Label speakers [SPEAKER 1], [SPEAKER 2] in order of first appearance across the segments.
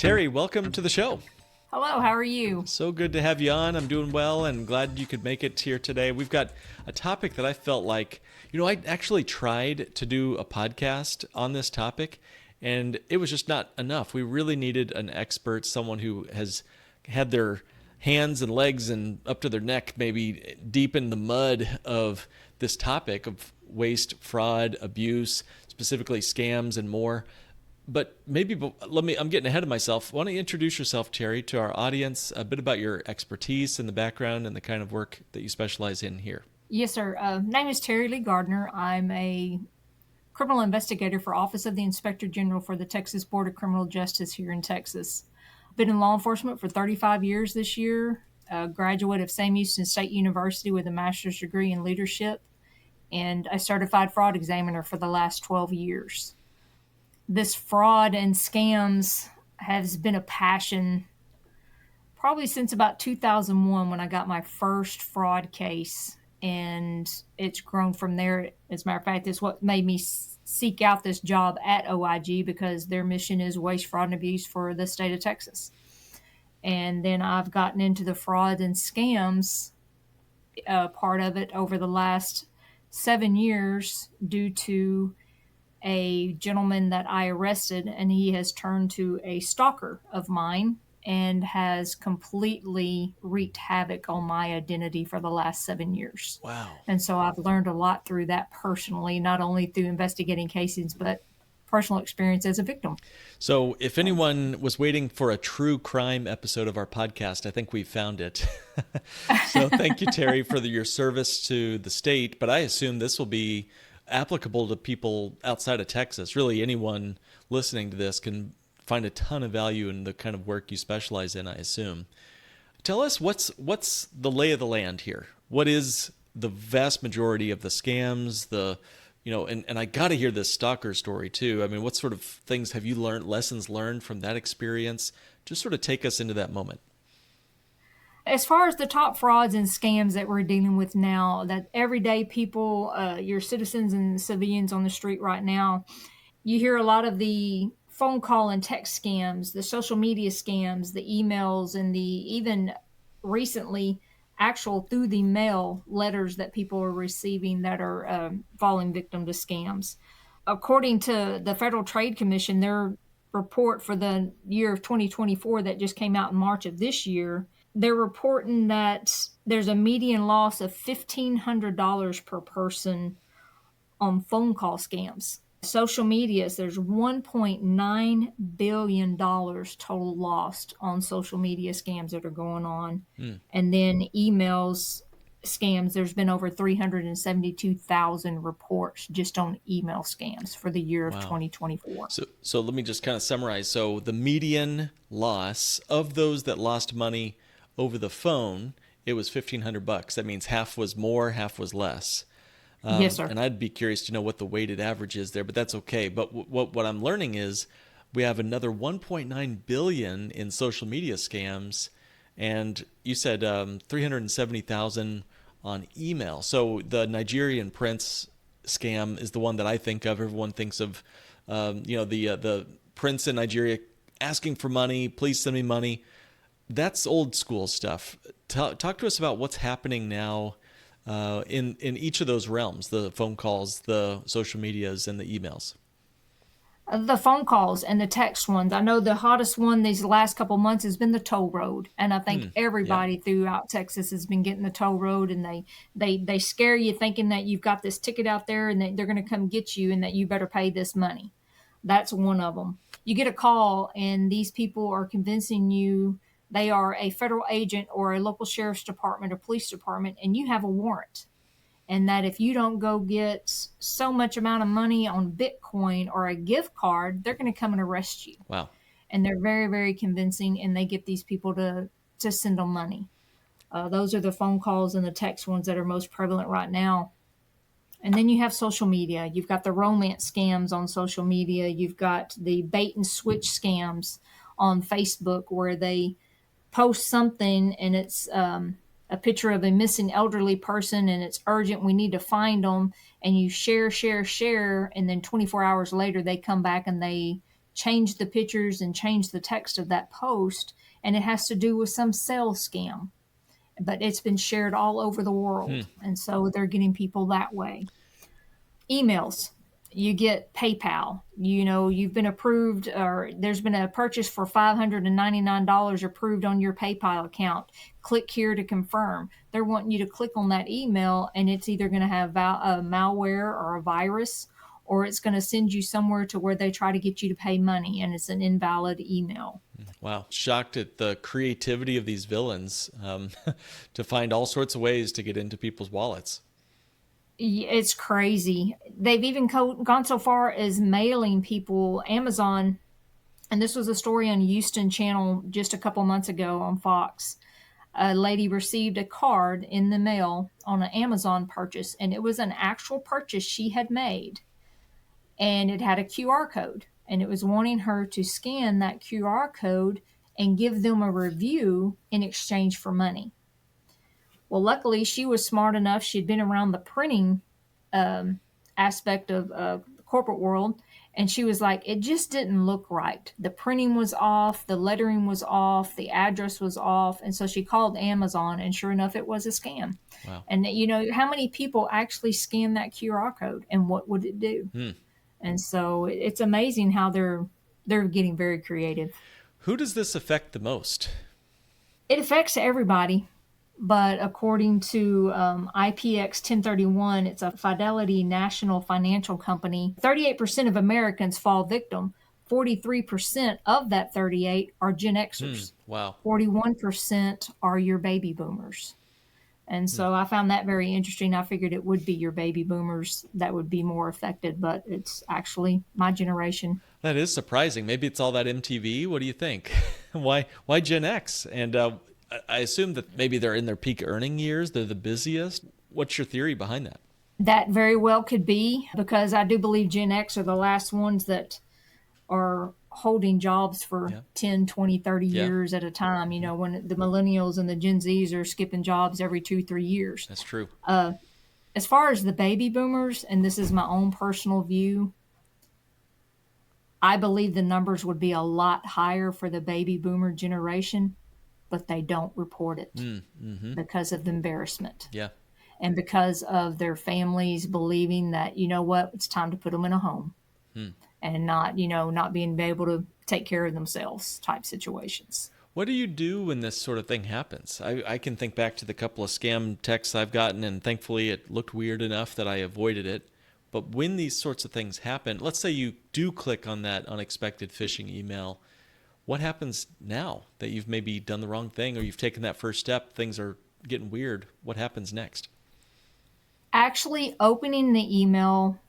[SPEAKER 1] Terri, welcome to the show.
[SPEAKER 2] Hello, how are you?
[SPEAKER 1] So good to have you on. I'm doing well and glad you could make it here today. We've got a topic that I felt like, I actually tried to do a podcast on this topic and it was just not enough. We really needed an expert, someone who has had their hands and legs and up to their neck, maybe deep in the mud of this topic of waste, fraud, abuse, specifically scams and more. But maybe I'm getting ahead of myself. Why don't you introduce yourself, Terri, to our audience, a bit about your expertise and the background and the kind of work that you specialize in here.
[SPEAKER 2] Yes, sir. Name is Terri Lea Gardner. I'm a criminal investigator for Office of the Inspector General for the Texas Board of Criminal Justice here in Texas. Been in law enforcement for 35 years this year, a graduate of Sam Houston State University with a master's degree in leadership, and a certified fraud examiner for the last 12 years. This fraud and scams has been a passion probably since about 2001 when I got my first fraud case, and it's grown from there. As a matter of fact, it's what made me seek out this job at OIG because their mission is waste, fraud, and abuse for the state of Texas. And then I've gotten into the fraud and scams part of it over the last 7 years due to a gentleman that I arrested, and he has turned to a stalker of mine and has completely wreaked havoc on my identity for the last 7 years.
[SPEAKER 1] Wow.
[SPEAKER 2] And so I've learned a lot through that personally, not only through investigating cases, but personal experience as a victim.
[SPEAKER 1] So if anyone was waiting for a true crime episode of our podcast, I think we found it. So thank you, Terri, for your service to the state. But I assume this will be applicable to people outside of Texas. Really, anyone listening to this can find a ton of value in the kind of work you specialize in, I assume. Tell us what's the lay of the land here. What is the vast majority of the scams, and I got to hear this stalker story too. I mean, what sort of things have you learned, lessons learned from that experience? Just sort of take us into that moment.
[SPEAKER 2] As far as the top frauds and scams that we're dealing with now, that everyday people, your citizens and civilians on the street right now, you hear a lot of the phone call and text scams, the social media scams, the emails, and the even recently actual through the mail letters that people are receiving that are falling victim to scams. According to the Federal Trade Commission, their report for the year of 2024 that just came out in March of this year, they're reporting that there's a median loss of $1,500 per person on phone call scams. Social medias, there's $1.9 billion total lost on social media scams that are going on. And then emails scams, there's been over 372,000 reports just on email scams for the year of 2024.
[SPEAKER 1] So let me just kind of summarize. So the median loss of those that lost money over the phone, it was $1,500. That means half was more, half was less.
[SPEAKER 2] Yes, sir.
[SPEAKER 1] And I'd be curious to know what the weighted average is there, but that's okay. But what I'm learning is we have another 1.9 billion in social media scams, and you said 370,000 on email. So the Nigerian prince scam is the one that I think of. Everyone thinks of, the prince in Nigeria asking for money. Please send me money. That's old school stuff. Talk to us about what's happening now in each of those realms, the phone calls, the social medias, and the emails.
[SPEAKER 2] The phone calls and the text ones. I know the hottest one these last couple months has been the toll road. And I think everybody throughout Texas has been getting the toll road, and they scare you thinking that you've got this ticket out there and that they're going to come get you and that you better pay this money. That's one of them. You get a call and these people are convincing you they are a federal agent or a local sheriff's department or police department, and you have a warrant. And that if you don't go get so much amount of money on Bitcoin or a gift card, they're going to come and arrest you.
[SPEAKER 1] Wow.
[SPEAKER 2] And they're very, very convincing, and they get these people to send them money. Those are the phone calls and the text ones that are most prevalent right now. And then you have social media. You've got the romance scams on social media. You've got the bait and switch scams on Facebook where they post something and it's a picture of a missing elderly person and it's urgent, we need to find them, and you share, and then 24 hours later they come back and they change the pictures and change the text of that post, and it has to do with some sales scam. But it's been shared all over the world, and so they're getting people that way. Emails. You get PayPal. You've been approved, or there's been a purchase for $599 approved on your PayPal account. Click here to confirm. They're wanting you to click on that email, and it's either going to have a malware or a virus, or it's going to send you somewhere to where they try to get you to pay money, and it's an invalid email.
[SPEAKER 1] Wow. Shocked at the creativity of these villains to find all sorts of ways to get into people's wallets.
[SPEAKER 2] It's crazy. They've even gone so far as mailing people Amazon. And this was a story on Houston Channel just a couple months ago on Fox. A lady received a card in the mail on an Amazon purchase, and it was an actual purchase she had made. And it had a QR code, and it was wanting her to scan that QR code and give them a review in exchange for money. Well, luckily, she was smart enough. She'd been around the printing aspect of the corporate world, and she was like, it just didn't look right. The printing was off, the lettering was off, the address was off, and so she called Amazon, and sure enough, it was a scam.
[SPEAKER 1] Wow.
[SPEAKER 2] And how many people actually scan that QR code, and what would it do? And so it's amazing how they're getting very creative.
[SPEAKER 1] Who does this affect the most?
[SPEAKER 2] It affects everybody. But according to IPX 1031, it's a Fidelity National Financial Company. 38% of Americans fall victim. 43% of that 38 are Gen Xers.
[SPEAKER 1] Wow.
[SPEAKER 2] 41% are your baby boomers. And so I found that very interesting. I figured it would be your baby boomers that would be more affected, but it's actually my generation.
[SPEAKER 1] That is surprising. Maybe it's all that MTV. What do you think? Why Gen X? And I assume that maybe they're in their peak earning years. They're the busiest. What's your theory behind that?
[SPEAKER 2] That very well could be, because I do believe Gen X are the last ones that are holding jobs for 10, 20, 30 years at a time. When the millennials and the Gen Zs are skipping jobs every 2-3 years.
[SPEAKER 1] That's true.
[SPEAKER 2] As far as the baby boomers, and this is my own personal view, I believe the numbers would be a lot higher for the baby boomer generation, but they don't report it because of the embarrassment.
[SPEAKER 1] Yeah.
[SPEAKER 2] And because of their families believing that, it's time to put them in a home and not being able to take care of themselves type situations.
[SPEAKER 1] What do you do when this sort of thing happens? I can think back to the couple of scam texts I've gotten, and thankfully it looked weird enough that I avoided it. But when these sorts of things happen, let's say you do click on that unexpected phishing email, what happens now that you've maybe done the wrong thing, or you've taken that first step, things are getting weird? What happens next?
[SPEAKER 2] Actually, opening the email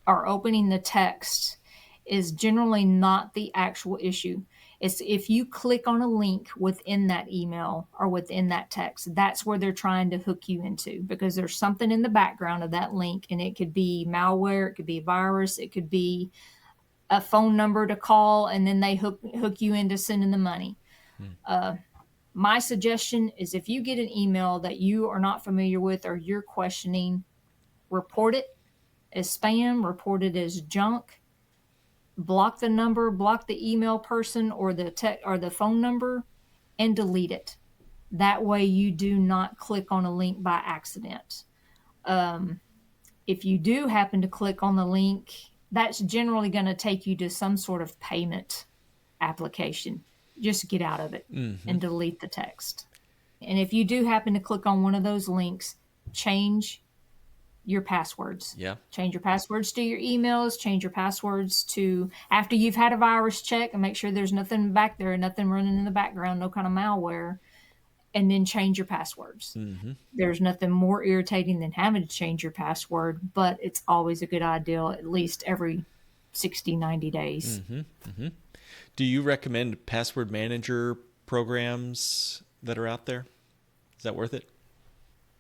[SPEAKER 2] or opening the text is generally not the actual issue. It's if you click on a link within that email or within that text, that's where they're trying to hook you into, because there's something in the background of that link, and it could be malware, it could be a virus, it could be a phone number to call, and then they hook you into sending the money. My suggestion is, if you get an email that you are not familiar with or you're questioning, report it as spam, report it as junk, block the number, block the email person or the phone number, and delete it. That way you do not click on a link by accident. If you do happen to click on the link, that's generally going to take you to some sort of payment application. Just get out of it and delete the text. And if you do happen to click on one of those links, change your passwords.
[SPEAKER 1] Yeah.
[SPEAKER 2] Change your passwords to your emails, change your passwords to after you've had a virus check, and make sure there's nothing back there, nothing running in the background, no kind of malware, and then change your passwords. There's nothing more irritating than having to change your password, but it's always a good idea at least every 60, 90 days.
[SPEAKER 1] Do you recommend password manager programs that are out there? Is that worth it?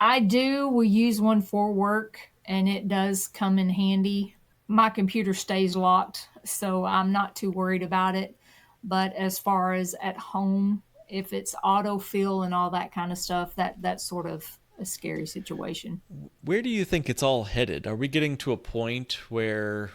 [SPEAKER 2] I do. We use one for work, and it does come in handy. My computer stays locked, so I'm not too worried about it. But as far as at home, if it's autofill and all that kind of stuff, that's sort of a scary situation.
[SPEAKER 1] Where do you think it's all headed? Are we getting to a point where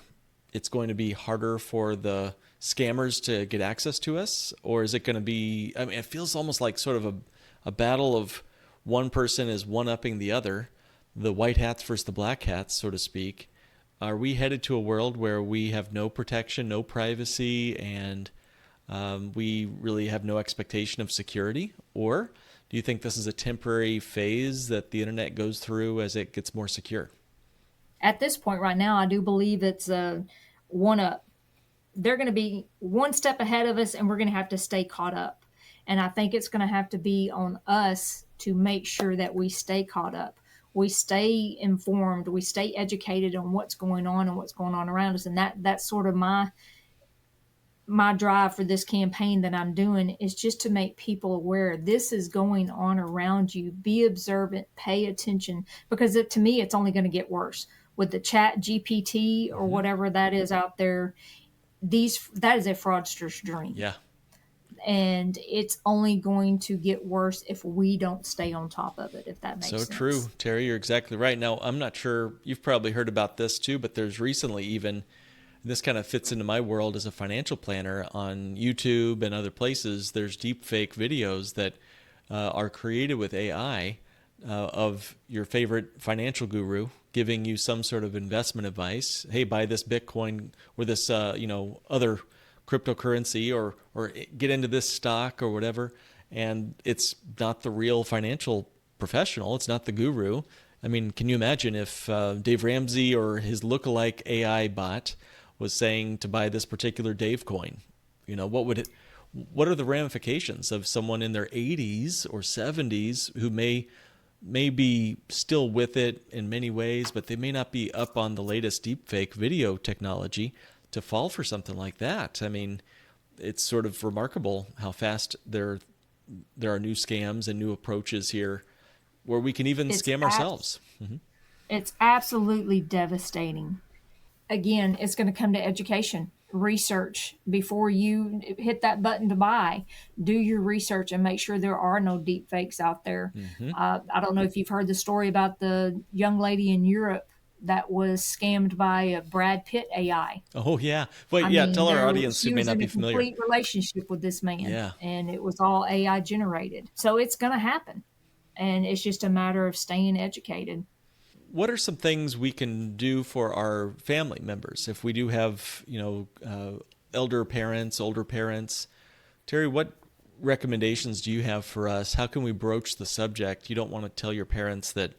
[SPEAKER 1] it's going to be harder for the scammers to get access to us? Or is it going to be, I mean, it feels almost like sort of a battle of one person is one-upping the other, the white hats versus the black hats, so to speak. Are we headed to a world where we have no protection, no privacy, and we really have no expectation of security? Or do you think this is a temporary phase that the internet goes through as it gets more secure?
[SPEAKER 2] At this point right now, I do believe it's one up. They're going to be one step ahead of us, and we're going to have to stay caught up. And I think it's going to have to be on us to make sure that we stay caught up. We stay informed, we stay educated on what's going on and what's going on around us. And that's sort of my drive for this campaign that I'm doing, is just to make people aware this is going on around you. Be observant, pay attention, because to me, it's only going to get worse with the chat GPT or whatever that is out there. That is a fraudster's dream.
[SPEAKER 1] Yeah.
[SPEAKER 2] And it's only going to get worse if we don't stay on top of it, if that makes sense.
[SPEAKER 1] So true. Terri, you're exactly right. Now, I'm not sure, you've probably heard about this too, but there's recently even, this kind of fits into my world as a financial planner, on YouTube and other places, there's deep fake videos that are created with AI of your favorite financial guru giving you some sort of investment advice. Hey, buy this Bitcoin or this, other cryptocurrency, or get into this stock or whatever. And it's not the real financial professional. It's not the guru. I mean, can you imagine if Dave Ramsey or his lookalike AI bot was saying to buy this particular Dave coin? What are the ramifications of someone in their 80s or 70s who may be still with it in many ways, but they may not be up on the latest deepfake video technology to fall for something like that? I mean, it's sort of remarkable how fast there are new scams and new approaches here where we can even scam ourselves.
[SPEAKER 2] It's absolutely devastating. Again, it's going to come to education, research. Before you hit that button to buy, do your research and make sure there are no deep fakes out there. I don't know if you've heard the story about the young lady in Europe that was scammed by a Brad Pitt AI.
[SPEAKER 1] Oh, yeah. Wait, tell our audience who may not be familiar.
[SPEAKER 2] She was in a complete relationship with this man,
[SPEAKER 1] Yeah.
[SPEAKER 2] and it was all AI generated. So it's going to happen, and it's just a matter of staying educated.
[SPEAKER 1] What are some things we can do for our family members if we do have, elder parents, older parents? Terri, what recommendations do you have for us? How can we broach the subject? You don't want to tell your parents that,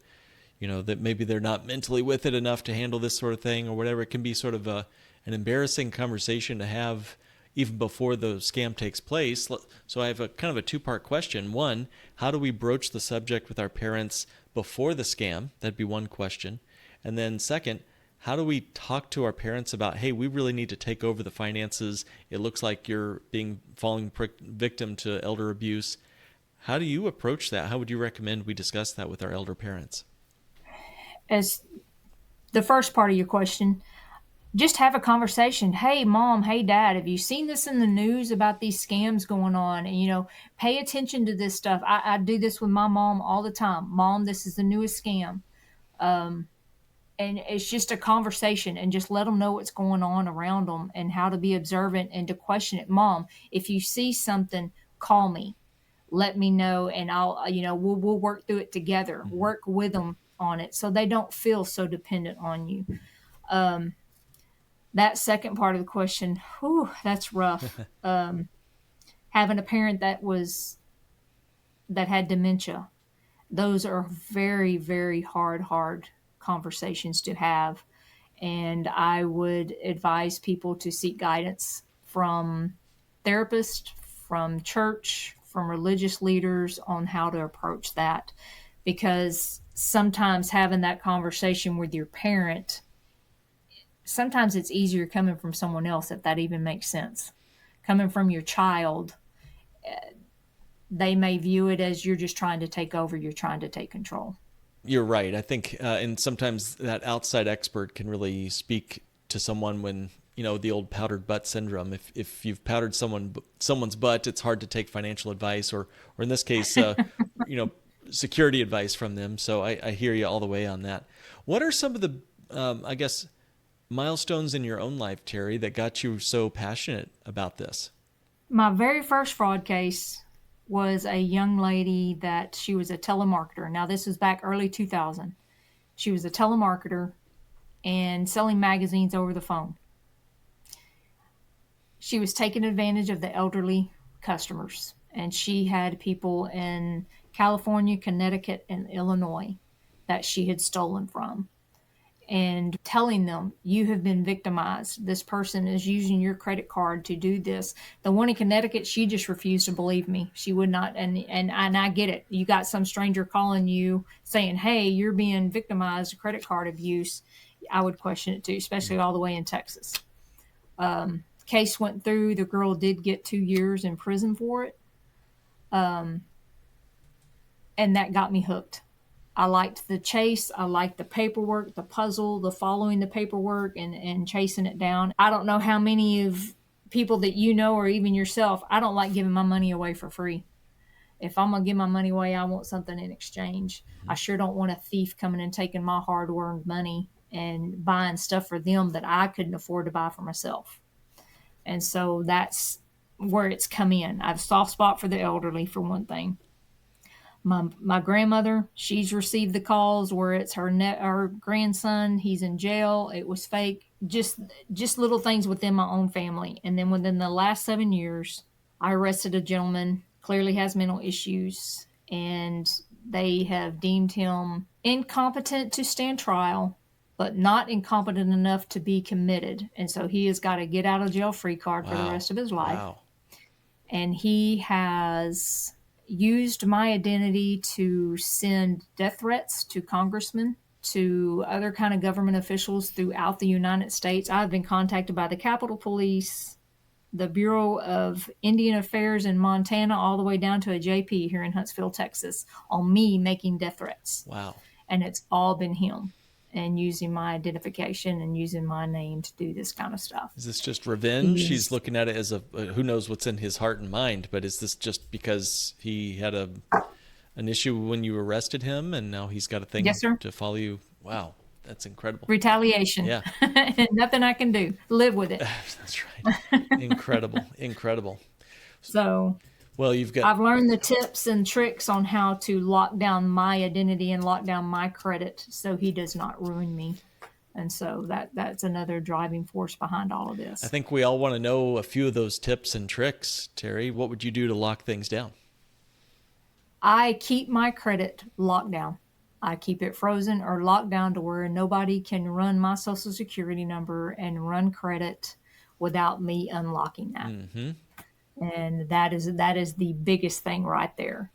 [SPEAKER 1] that maybe they're not mentally with it enough to handle this sort of thing or whatever. It can be sort of an embarrassing conversation to have even before the scam takes place. So I have a kind of a two-part question. One, how do we broach the subject with our parents before the scam? That'd be one question. And then second, how do we talk to our parents about, hey, we really need to take over the finances. It looks like you're falling victim to elder abuse. How do you approach that? How would you recommend we discuss that with our elder parents?
[SPEAKER 2] As the first part of your question, just have a conversation. Hey, mom, hey, dad, have you seen this in the news about these scams going on? And, pay attention to this stuff. I do this with my mom all the time. Mom, this is the newest scam. And it's just a conversation, and just let them know what's going on around them and how to be observant and to question it. Mom, if you see something, call me. Let me know, and I'll, we'll work through it together. Work with them on it so they don't feel so dependent on you. That second part of the question, that's rough. Having a parent that had dementia, those are very, very hard conversations to have. And I would advise people to seek guidance from therapists, from church, from religious leaders on how to approach that. Because sometimes having that conversation with your parent, sometimes it's easier coming from someone else, if that even makes sense. Coming from your child, they may view it as you're just trying to take over, you're trying to take control.
[SPEAKER 1] You're right. I think, and sometimes that outside expert can really speak to someone when, the old powdered butt syndrome. If you've powdered someone's butt, it's hard to take financial advice or in this case, security advice from them. So I hear you all the way on that. What are some of the, milestones in your own life, Terri, that got you so passionate about this?
[SPEAKER 2] My very first fraud case was a young lady that she was a telemarketer. Now, this was back early 2000. She was a telemarketer and selling magazines over the phone. She was taking advantage of the elderly customers, and she had people in California, Connecticut, and Illinois that she had stolen from, and telling them, you have been victimized. This person is using your credit card to do this. The one in Connecticut, she just refused to believe me. She would not. And I get it. You got some stranger calling you saying, hey, you're being victimized of credit card abuse. I would question it too, especially all the way in Texas. Case went through. The girl did get 2 years in prison for it. And that got me hooked. I liked the chase. I liked the paperwork, the puzzle, the following the paperwork and chasing it down. I don't know how many of people that you know or even yourself, I don't like giving my money away for free. If I'm going to give my money away, I want something in exchange. I sure don't want a thief coming and taking my hard-earned money and buying stuff for them that I couldn't afford to buy for myself. And so that's where it's come in. I have a soft spot for the elderly, for one thing. My grandmother, she's received the calls where it's her grandson, he's in jail. It was fake. Just little things within my own family. And then within the last 7 years, I arrested a gentleman, clearly has mental issues, and they have deemed him incompetent to stand trial, but not incompetent enough to be committed. And so he has got a get out of jail free card for the rest of his life.
[SPEAKER 1] Wow.
[SPEAKER 2] And he has used my identity to send death threats to congressmen, to other kind of government officials throughout the United States. I've been contacted by the Capitol Police, the Bureau of Indian Affairs in Montana, all the way down to a JP here in Huntsville, Texas, on me making death threats.
[SPEAKER 1] Wow.
[SPEAKER 2] And it's all been him, and using my identification and using my name to do this kind of stuff.
[SPEAKER 1] Is this just revenge? She's looking at it as who knows what's in his heart and mind, but is this just because he had an issue when you arrested him and now he's got a thing to follow you? Wow, that's incredible.
[SPEAKER 2] Retaliation.
[SPEAKER 1] Yeah.
[SPEAKER 2] Nothing I can do. Live with it.
[SPEAKER 1] That's right. Incredible.
[SPEAKER 2] So,
[SPEAKER 1] well,
[SPEAKER 2] I've learned the tips and tricks on how to lock down my identity and lock down my credit so he does not ruin me. And so that's another driving force behind all of this.
[SPEAKER 1] I think we all want to know a few of those tips and tricks. Terri, what would you do to lock things down?
[SPEAKER 2] I keep my credit locked down. I keep it frozen or locked down to where nobody can run my social security number and run credit without me unlocking that.
[SPEAKER 1] Mm-hmm.
[SPEAKER 2] And that is the biggest thing right there.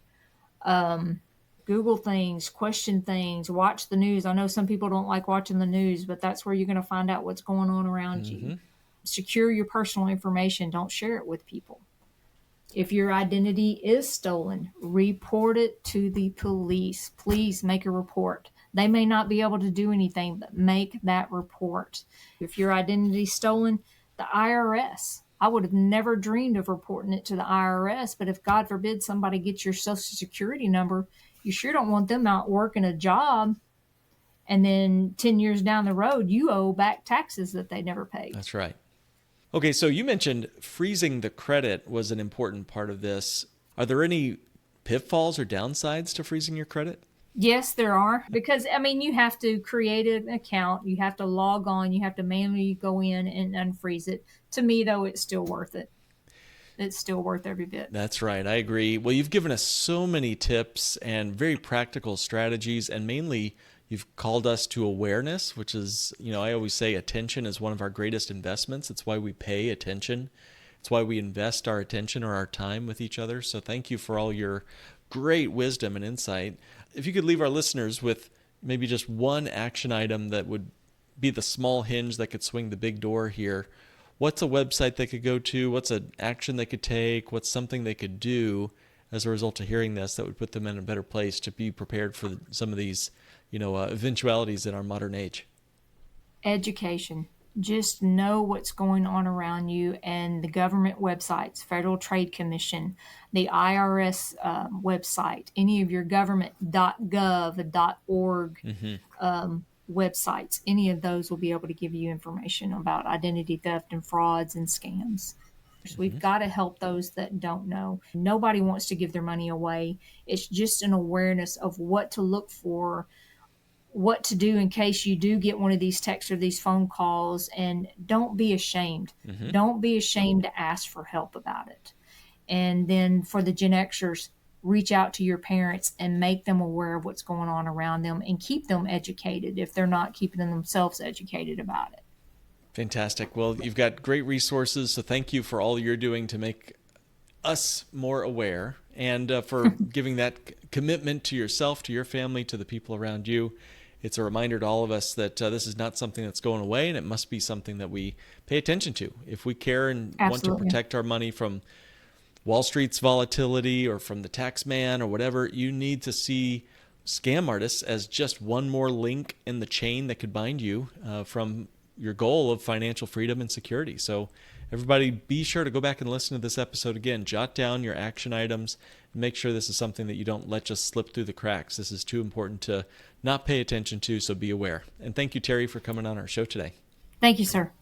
[SPEAKER 2] Google things, question things, watch the news. I know some people don't like watching the news, but that's where you're going to find out what's going on around you. Secure your personal information. Don't share it with people. If your identity is stolen, report it to the police. Please make a report. They may not be able to do anything, but make that report. If your identity is stolen, the IRS. I would have never dreamed of reporting it to the IRS, but if God forbid somebody gets your social security number, you sure don't want them out working a job, and then 10 years down the road, you owe back taxes that they never paid.
[SPEAKER 1] That's right. Okay, so you mentioned freezing the credit was an important part of this. Are there any pitfalls or downsides to freezing your credit?
[SPEAKER 2] Yes, there are. Because, you have to create an account. You have to log on. You have to manually go in and unfreeze it. To me, though, it's still worth it. It's still worth every bit.
[SPEAKER 1] That's right. I agree. Well, you've given us so many tips and very practical strategies, and mainly you've called us to awareness, which is, I always say attention is one of our greatest investments. It's why we pay attention. It's why we invest our attention or our time with each other. So thank you for all your great wisdom and insight. If you could leave our listeners with maybe just one action item that would be the small hinge that could swing the big door here, what's a website they could go to? What's an action they could take? What's something they could do as a result of hearing this that would put them in a better place to be prepared for some of these, eventualities in our modern age?
[SPEAKER 2] Education. Just know what's going on around you, and the government websites, Federal Trade Commission, the IRS website, any of your government .gov, .org websites, any of those will be able to give you information about identity theft and frauds and scams. We've got to help those that don't know. Nobody wants to give their money away. It's just an awareness of what to look for, what to do in case you do get one of these texts or these phone calls, and don't be ashamed. Don't be ashamed to ask for help about it. And then for the Gen Xers, reach out to your parents and make them aware of what's going on around them and keep them educated if they're not keeping themselves educated about it.
[SPEAKER 1] Fantastic. Well, you've got great resources, so thank you for all you're doing to make us more aware and for giving that commitment to yourself, to your family, to the people around you. It's a reminder to all of us that this is not something that's going away, and it must be something that we pay attention to. If we care and
[SPEAKER 2] Absolutely.
[SPEAKER 1] want to protect our money from Wall Street's volatility or from the tax man or whatever, you need to see scam artists as just one more link in the chain that could bind you from your goal of financial freedom and security. So everybody, be sure to go back and listen to this episode again. Jot down your action items and make sure this is something that you don't let just slip through the cracks. This is too important to not pay attention to, so be aware. And thank you, Terri, for coming on our show today.
[SPEAKER 2] Thank you, sir.